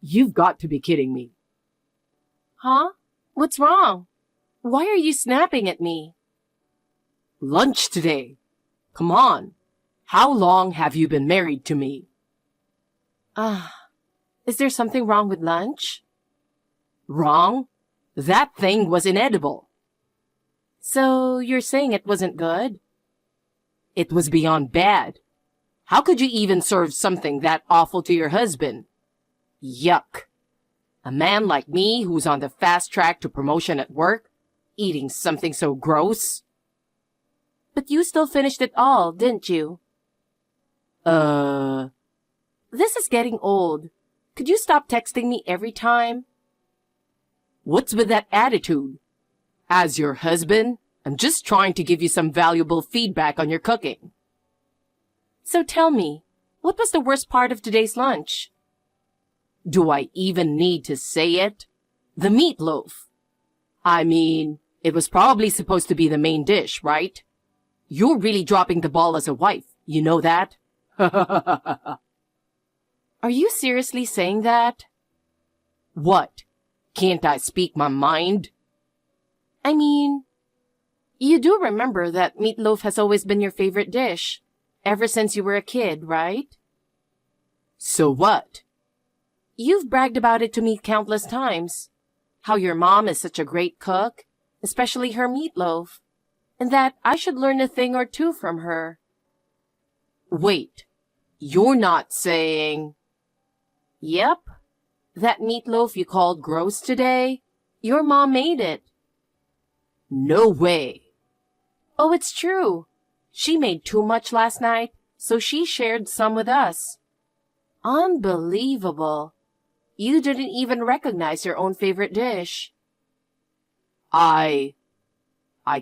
You've got to be kidding me. Huh? What's wrong? Why are you snapping at me? Lunch today. Come on. How long have you been married to me? Is there something wrong with lunch? Wrong? That thing was inedible. So you're saying it wasn't good? It was beyond bad. How could you even serve something that awful to your husband? Yuck. A man like me who's on the fast track to promotion at work, eating something so gross? But you still finished it all, didn't you? This is getting old. Could you stop texting me every time? What's with that attitude? As your husband, I'm just trying to give you some valuable feedback on your cooking. So tell me, what was the worst part of today's lunch? Do I even need to say it? The meatloaf. I mean, it was probably supposed to be the main dish, right? You're really dropping the ball as a wife, you know that? Are you seriously saying that? What? Can't I speak my mind? I mean, you do remember that meatloaf has always been your favorite dish, ever since you were a kid, right? So what? You've bragged about it to me countless times. How your mom is such a great cook, especially her meatloaf, and that I should learn a thing or two from her. Wait, you're not saying... Yep. That meatloaf you called gross today, your mom made it. No way. Oh, it's true. She made too much last night, so she shared some with us. Unbelievable. You didn't even recognize your own favorite dish. I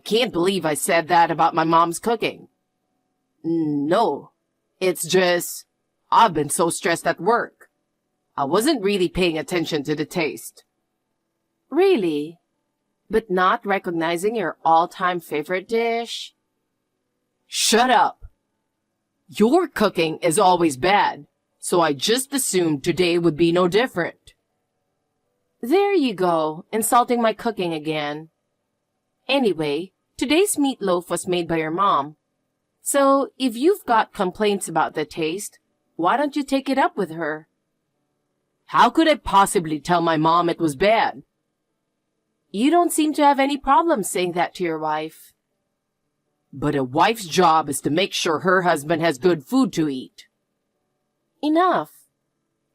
can't believe I said that about my mom's cooking. No, it's just, I've been so stressed at work. I wasn't really paying attention to the taste. Really? But not recognizing your all-time favorite dish? Shut up. Your cooking is always bad, so I just assumed today would be no different. There you go, insulting my cooking again. Anyway, today's meatloaf was made by your mom. So if you've got complaints about the taste, why don't you take it up with her? How could I possibly tell my mom it was bad? You don't seem to have any problem saying that to your wife. But a wife's job is to make sure her husband has good food to eat. Enough.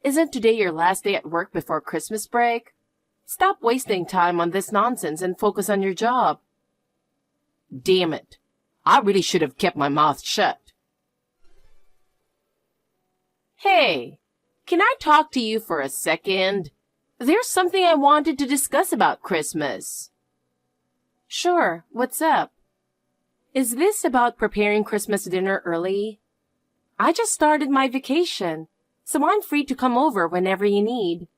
Isn't today your last day at work before Christmas break? Stop wasting time on this nonsense and focus on your job. Damn it. I really should have kept my mouth shut. Hey, can I talk to you for a second? There's something I wanted to discuss about Christmas. Sure, what's up? Is this about preparing Christmas dinner early? I just started my vacation, so I'm free to come over whenever you need.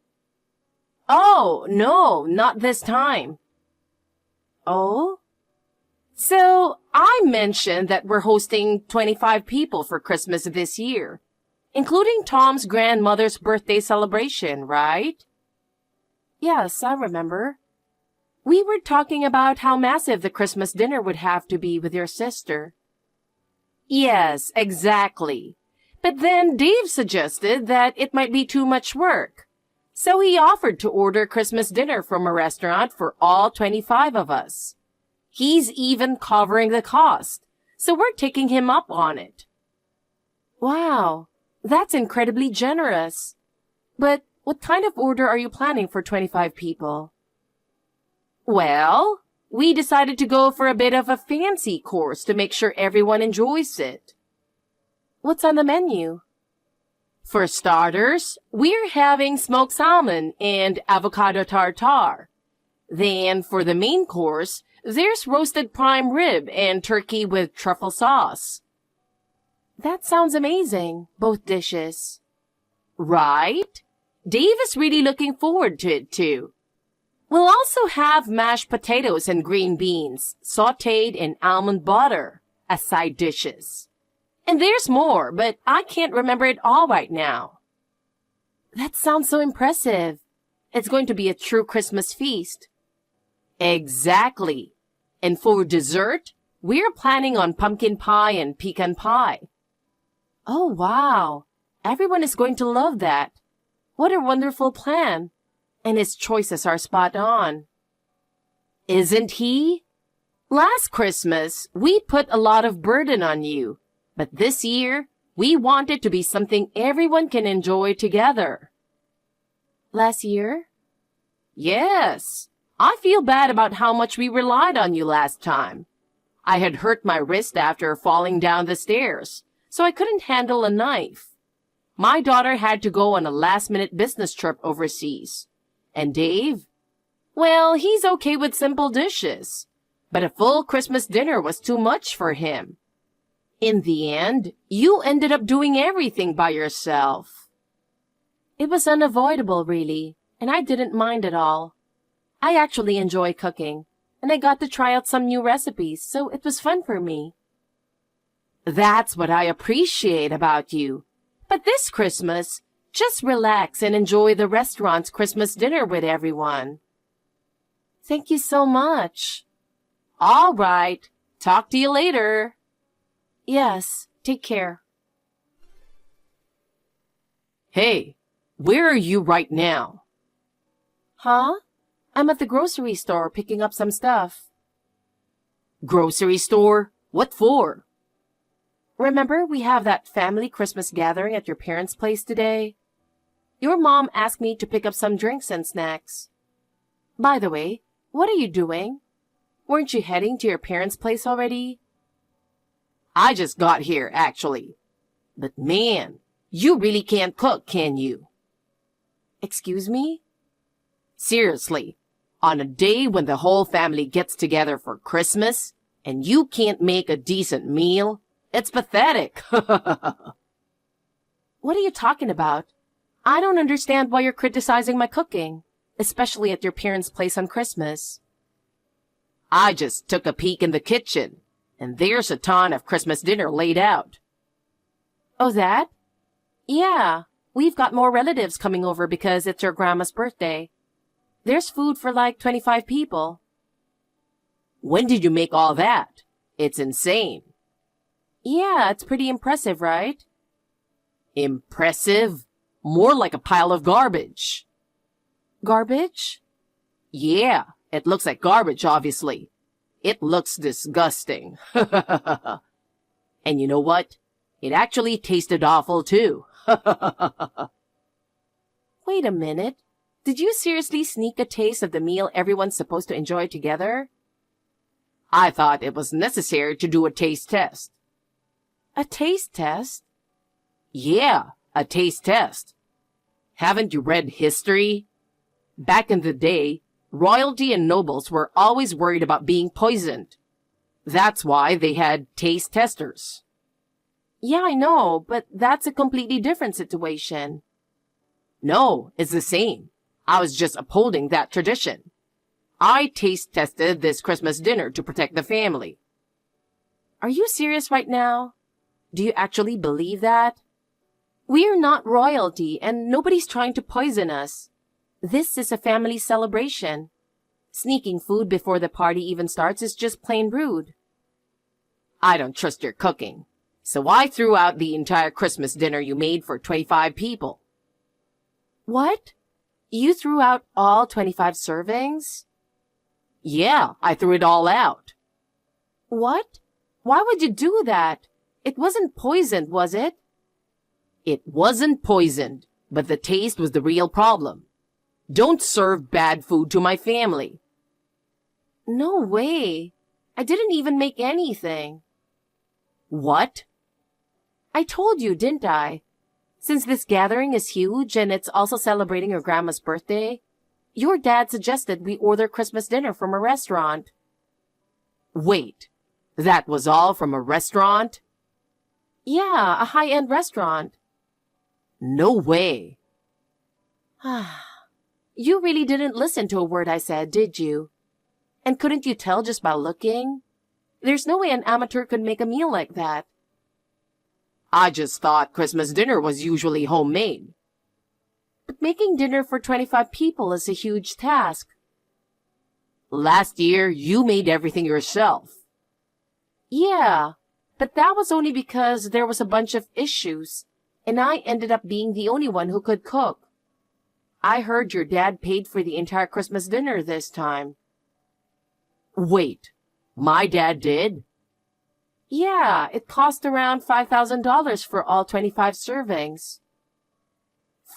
Oh, no, not this time. Oh? So, I mentioned that we're hosting 25 people for Christmas this year, including Tom's grandmother's birthday celebration, right? Yes, I remember. We were talking about how massive the Christmas dinner would have to be with your sister. Yes, exactly. But then Dave suggested that it might be too much work. So he offered to order Christmas dinner from a restaurant for all 25 of us. He's even covering the cost, so we're taking him up on it. Wow, that's incredibly generous. But what kind of order are you planning for 25 people? Well, we decided to go for a bit of a fancy course to make sure everyone enjoys it. What's on the menu? For starters, we're having smoked salmon and avocado tartare. Then for the main course, there's roasted prime rib and turkey with truffle sauce. That sounds amazing, both dishes. Right? Dave is really looking forward to it too. We'll also have mashed potatoes and green beans, sautéed in almond butter, as side dishes. And there's more, but I can't remember it all right now. That sounds so impressive. It's going to be a true Christmas feast. Exactly. And for dessert, we're planning on pumpkin pie and pecan pie. Oh, wow. Everyone is going to love that. What a wonderful plan. And his choices are spot on. Isn't he? Last Christmas, we put a lot of burden on you. But this year, we want it to be something everyone can enjoy together. Last year? Yes. I feel bad about how much we relied on you last time. I had hurt my wrist after falling down the stairs, so I couldn't handle a knife. My daughter had to go on a last-minute business trip overseas. And Dave? Well, he's okay with simple dishes, but a full Christmas dinner was too much for him. In the end, you ended up doing everything by yourself. It was unavoidable, really, and I didn't mind at all. I actually enjoy cooking, and I got to try out some new recipes, so it was fun for me. That's what I appreciate about you. But this Christmas, just relax and enjoy the restaurant's Christmas dinner with everyone. Thank you so much. All right. Talk to you later. Yes, take care. Hey, where are you right now? Huh? I'm at the grocery store picking up some stuff. Grocery store? What for? Remember we have that family Christmas gathering at your parents' place today? Your mom asked me to pick up some drinks and snacks. By the way, what are you doing? Weren't you heading to your parents' place already? I just got here, actually. But man, you really can't cook, can you? Excuse me? Seriously, on a day when the whole family gets together for Christmas and you can't make a decent meal, it's pathetic. What are you talking about? I don't understand why you're criticizing my cooking, especially at your parents' place on Christmas. I just took a peek in the kitchen, and there's a ton of Christmas dinner laid out. Oh, that? Yeah, we've got more relatives coming over because it's your grandma's birthday. There's food for like 25 people. When did you make all that? It's insane. Yeah, it's pretty impressive, right? Impressive? More like a pile of garbage. Garbage? Yeah, it looks like garbage, obviously. It looks disgusting. And you know what? It actually tasted awful, too. Wait a minute. Did you seriously sneak a taste of the meal everyone's supposed to enjoy together? I thought it was necessary to do a taste test. A taste test? Yeah, a taste test. Haven't you read history? Back in the day, royalty and nobles were always worried about being poisoned. That's why they had taste testers. Yeah, I know, but that's a completely different situation. No, it's the same. I was just upholding that tradition. I taste tested this Christmas dinner to protect the family. Are you serious right now? Do you actually believe that? We're not royalty and nobody's trying to poison us. This is a family celebration. Sneaking food before the party even starts is just plain rude. I don't trust your cooking, so I threw out the entire Christmas dinner you made for 25 people. What? You threw out all 25 servings? Yeah, I threw it all out. What? Why would you do that? It wasn't poisoned, was it? It wasn't poisoned, but the taste was the real problem. Don't serve bad food to my family. No way. I didn't even make anything. What? I told you, didn't I? Since this gathering is huge and it's also celebrating your grandma's birthday, your dad suggested we order Christmas dinner from a restaurant. Wait, that was all from a restaurant? Yeah, a high-end restaurant. No way. You really didn't listen to a word I said, did you? And couldn't you tell just by looking? There's no way an amateur could make a meal like that. I just thought Christmas dinner was usually homemade. making dinner for 25 people is a huge task. Last year, you made everything yourself. Yeah, but that was only because there was a bunch of issues, and I ended up being the only one who could cook. I heard your dad paid for the entire Christmas dinner this time. Wait, my dad did? Yeah, it cost around $5,000 for all 25 servings.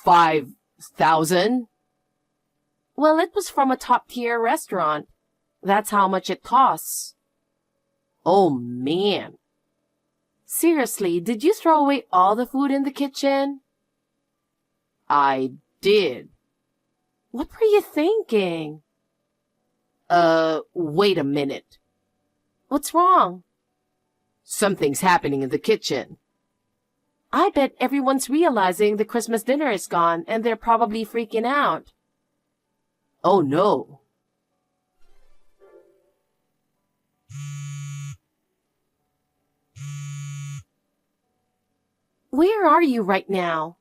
5,000? Well, it was from a top-tier restaurant. That's how much it costs. Oh, man. Seriously, did you throw away all the food in the kitchen? I did. What were you thinking? Wait a minute. What's wrong? Something's happening in the kitchen. I bet everyone's realizing the Christmas dinner is gone and they're probably freaking out. Oh, no. Where are you right now?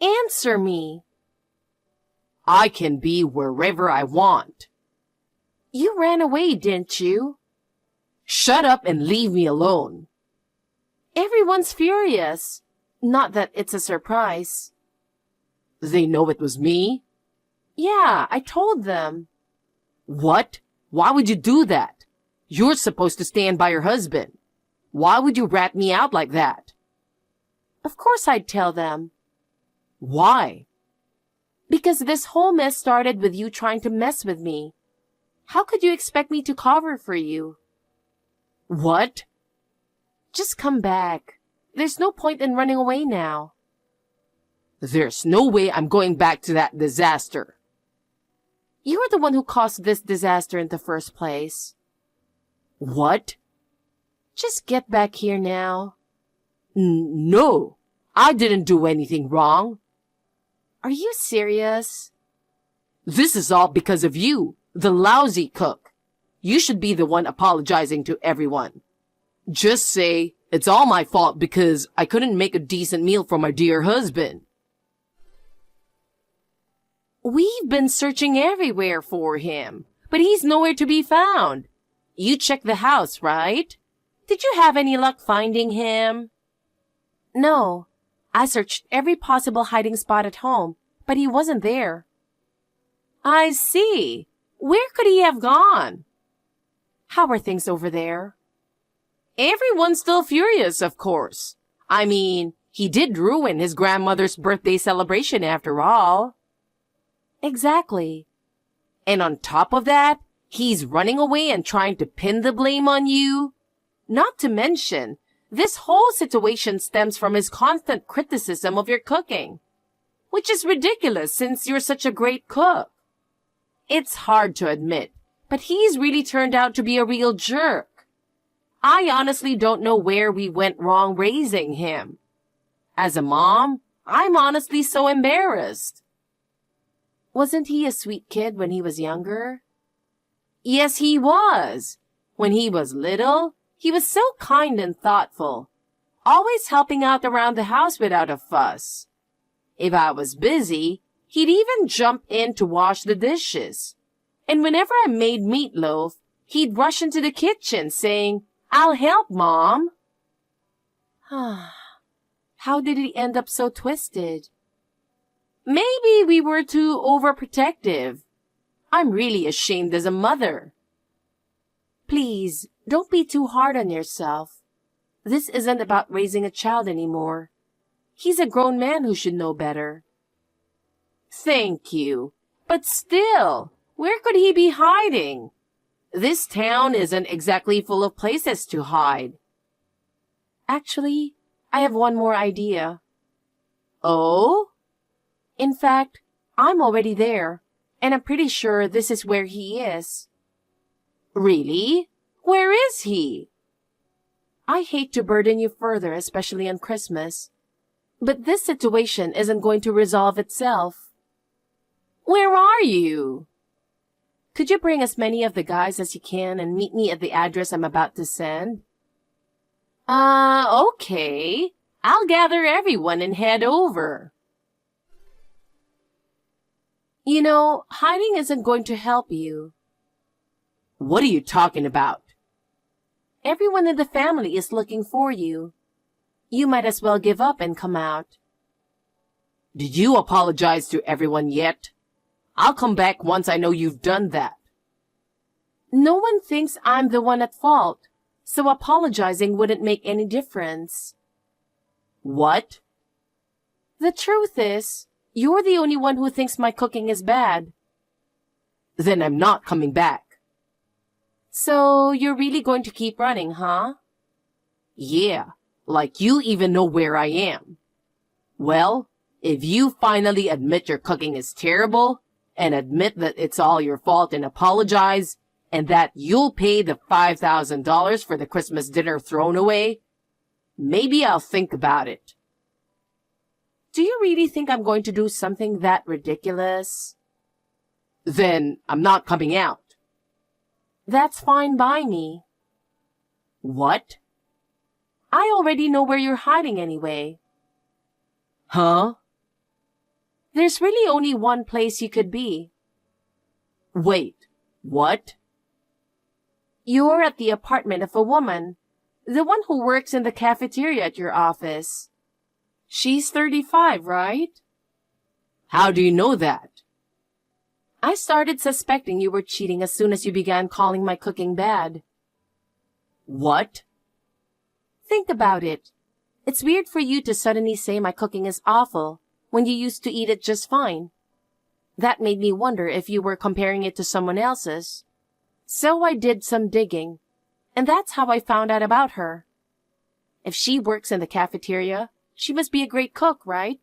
Answer me. I can be wherever I want. You ran away, didn't you? Shut up and leave me alone. Everyone's furious. Not that it's a surprise. They know it was me? Yeah, I told them. What? Why would you do that? You're supposed to stand by your husband. Why would you rat me out like that? Of course I'd tell them. Why? Because this whole mess started with you trying to mess with me. How could you expect me to cover for you? What? Just come back. There's no point in running away now. There's no way I'm going back to that disaster. You're the one who caused this disaster in the first place. What? Just get back here now. No, I didn't do anything wrong. Are you serious? This is all because of you, the lousy cook. You should be the one apologizing to everyone. Just say, it's all my fault because I couldn't make a decent meal for my dear husband. We've been searching everywhere for him, but he's nowhere to be found. You checked the house, right? Did you have any luck finding him? No. I searched every possible hiding spot at home, but he wasn't there. I see. Where could he have gone? How are things over there? Everyone's still furious, of course. I mean, he did ruin his grandmother's birthday celebration after all. Exactly. And on top of that, he's running away and trying to pin the blame on you. Not to mention, this whole situation stems from his constant criticism of your cooking, which is ridiculous since you're such a great cook. It's hard to admit, but he's really turned out to be a real jerk. I honestly don't know where we went wrong raising him. As a mom, I'm honestly so embarrassed. Wasn't he a sweet kid when he was younger? Yes, he was. When he was little, he was so kind and thoughtful, always helping out around the house without a fuss. If I was busy, he'd even jump in to wash the dishes. And whenever I made meatloaf, he'd rush into the kitchen saying, "I'll help, Mom." How did he end up so twisted? Maybe we were too overprotective. I'm really ashamed as a mother. Please, don't be too hard on yourself. This isn't about raising a child anymore. He's a grown man who should know better. Thank you. But still, where could he be hiding? This town isn't exactly full of places to hide. Actually, I have one more idea. Oh? In fact, I'm already there, and I'm pretty sure this is where he is. Really? Where is he? I hate to burden you further, especially on Christmas, but this situation isn't going to resolve itself. Where are you? Could you bring as many of the guys as you can and meet me at the address I'm about to send? Okay. I'll gather everyone and head over. You know, hiding isn't going to help you. What are you talking about? Everyone in the family is looking for you. You might as well give up and come out. Did you apologize to everyone yet? I'll come back once I know you've done that. No one thinks I'm the one at fault, so apologizing wouldn't make any difference. What? The truth is, you're the only one who thinks my cooking is bad. Then I'm not coming back. So you're really going to keep running, huh? Yeah, like you even know where I am. Well, if you finally admit your cooking is terrible, and admit that it's all your fault and apologize, and that you'll pay the $5,000 for the Christmas dinner thrown away, maybe I'll think about it. Do you really think I'm going to do something that ridiculous? Then I'm not coming out. That's fine by me. What? I already know where you're hiding anyway. Huh? There's really only one place you could be. Wait, what? You're at the apartment of a woman, the one who works in the cafeteria at your office. She's 35, right? How do you know that? I started suspecting you were cheating as soon as you began calling my cooking bad. What? Think about it. It's weird for you to suddenly say my cooking is awful when you used to eat it just fine. That made me wonder if you were comparing it to someone else's. So I did some digging, and that's how I found out about her. If she works in the cafeteria, she must be a great cook, right?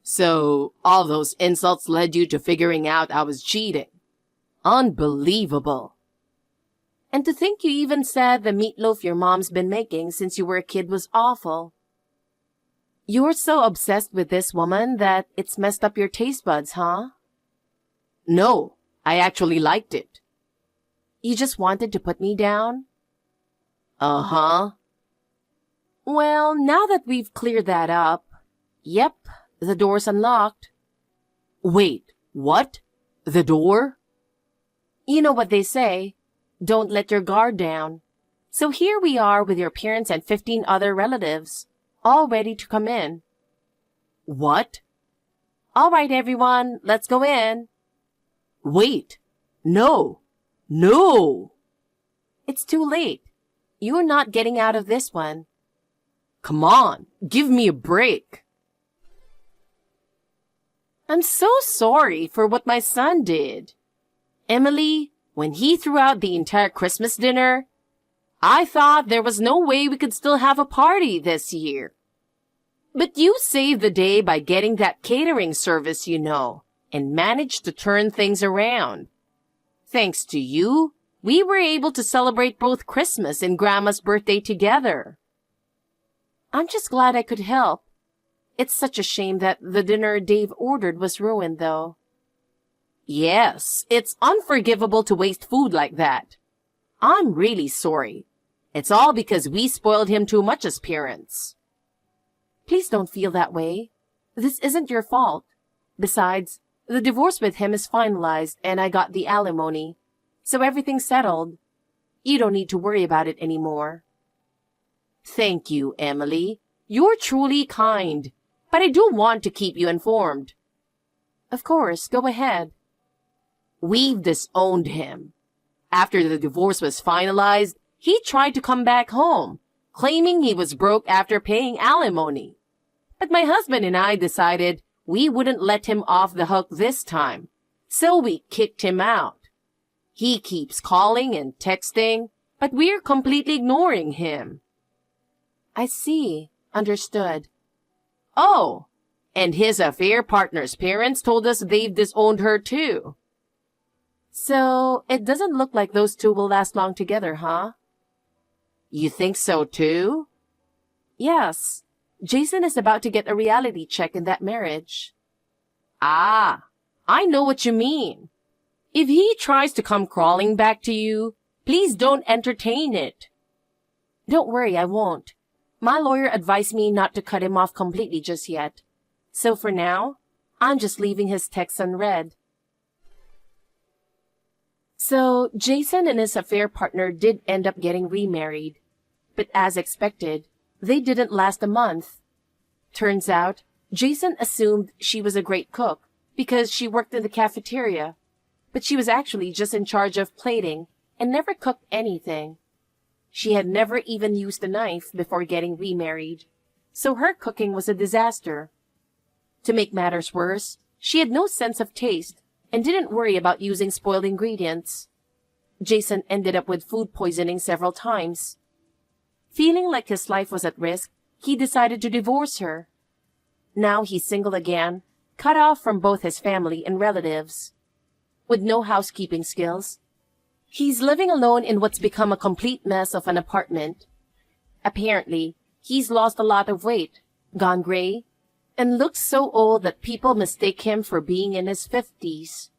So, all those insults led you to figuring out I was cheating. Unbelievable. And to think you even said the meatloaf your mom's been making since you were a kid was awful. You're so obsessed with this woman that it's messed up your taste buds, huh? No, I actually liked it. You just wanted to put me down? Uh-huh. Well, now that we've cleared that up, yep, the door's unlocked. Wait, what? The door? You know what they say, don't let your guard down. So here we are with your parents and 15 other relatives, all ready to come in. What? All right, everyone, let's go in. Wait. No. No. It's too late. You're not getting out of this one. Come on, give me a break. I'm so sorry for what my son did. Emily, when he threw out the entire Christmas dinner, I thought there was no way we could still have a party this year. But you saved the day by getting that catering service, you know, and managed to turn things around. Thanks to you, we were able to celebrate both Christmas and Grandma's birthday together. I'm just glad I could help. It's such a shame that the dinner Dave ordered was ruined, though. Yes, it's unforgivable to waste food like that. I'm really sorry. It's all because we spoiled him too much as parents. Please don't feel that way. This isn't your fault. Besides, the divorce with him is finalized and I got the alimony. So everything's settled. You don't need to worry about it anymore. Thank you, Emily. You're truly kind. But I do want to keep you informed. Of course, go ahead. We've disowned him. After the divorce was finalized, he tried to come back home, claiming he was broke after paying alimony. But my husband and I decided we wouldn't let him off the hook this time, so we kicked him out. He keeps calling and texting, but we're completely ignoring him. I see. Understood. Oh, and his affair partner's parents told us they've disowned her too. So, it doesn't look like those two will last long together, huh? You think so too? Yes. Jason is about to get a reality check in that marriage. Ah, I know what you mean. If he tries to come crawling back to you, please don't entertain it. Don't worry, I won't. My lawyer advised me not to cut him off completely just yet. So for now, I'm just leaving his texts unread. So Jason and his affair partner did end up getting remarried. But as expected, they didn't last a month. Turns out, Jason assumed she was a great cook because she worked in the cafeteria, but she was actually just in charge of plating and never cooked anything. She had never even used a knife before getting remarried, so her cooking was a disaster. To make matters worse, she had no sense of taste and didn't worry about using spoiled ingredients. Jason ended up with food poisoning several times. Feeling like his life was at risk, he decided to divorce her. Now he's single again, cut off from both his family and relatives. With no housekeeping skills, he's living alone in what's become a complete mess of an apartment. Apparently, he's lost a lot of weight, gone gray, and looks so old that people mistake him for being in his 50s,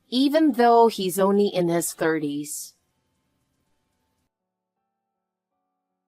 even though he's only in his 30s.